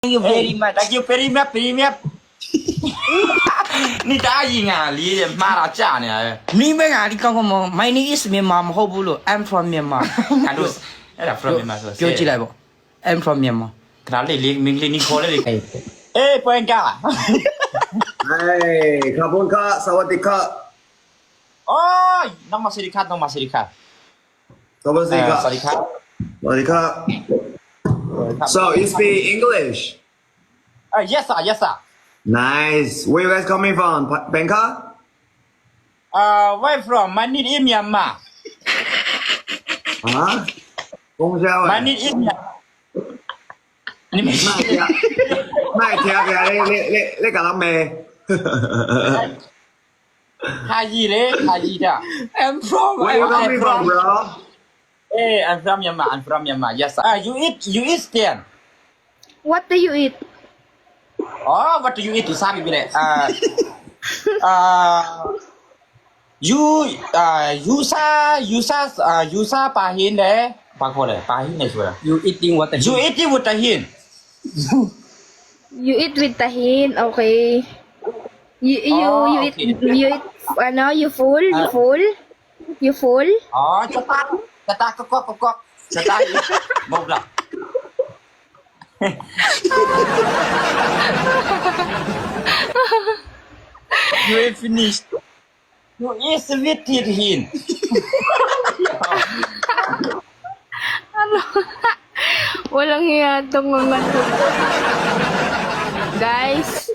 Thank you very much. Thank you very much, very much. 你答应啊，你马拉假呢？你们啊，你刚刚么？My name is Myanmar မဟုတ်ဘူးလို့ I'm from Myanmar 俺都အဲ့ဒါ from Myanmar ဆို ပြောကြည့်လိုက်ပေါ့ I'm from Myanmar ခဏလေးမင်းလေးနီခေါ်လေးအေးပွင့်က Hey, Kapun Ka, Sawadika, โอ้ยน้องมาสิริคัตน้องมาสิริคัต Sawadika, สวัสดีครับ Sawadika. So, you speak English? yes sir yes sir Nice. Where you guys coming from? Bangkok? where from มันนี่อิมยามา Huh? Kung siya มันนี่อิมยานี่ไม่ใช่ ไม่เทียบกันเล่กับเราเมย์ ฮายีเลยฮายีจ้ะ I'm from Where you coming from, bro? Hey, I'm from Myanmar. I'm from Myanmar. Yes, sir. You eat Stian. What do you eat? Oh, what do you eat? To sabi bile. You sa pahin de. Pak ko de. Pahin ne sura. You eating what You eating with tahin. You eat with tahin, okay. You eat okay. you eat ano, you full? You full? Oh, cetak kok. Cetak. Mau lah. You ain't finished. You eat with tahin. Walang hiya tong mga to. Guys,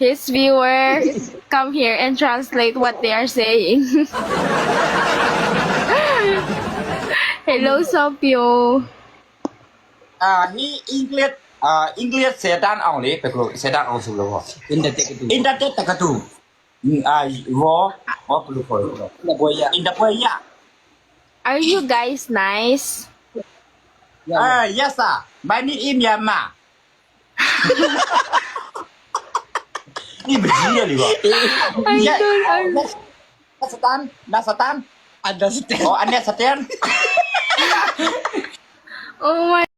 his viewer come here and translate what they are saying. Hello, Sopyo. He English เสียด้านเอาเลยไปกลัวเสียด้านเอาสุดแล้วพอ in the take to อินเตอร์เน็ตตะกะตูวอปลูกคน the boy ya อินเตอร์เปีย Are you guys nice? yes sir my name is Myanmar นี่เป็นที่อะไรวะ นัสตัน understand อ๋ออันเนี้ยสแตน Oh my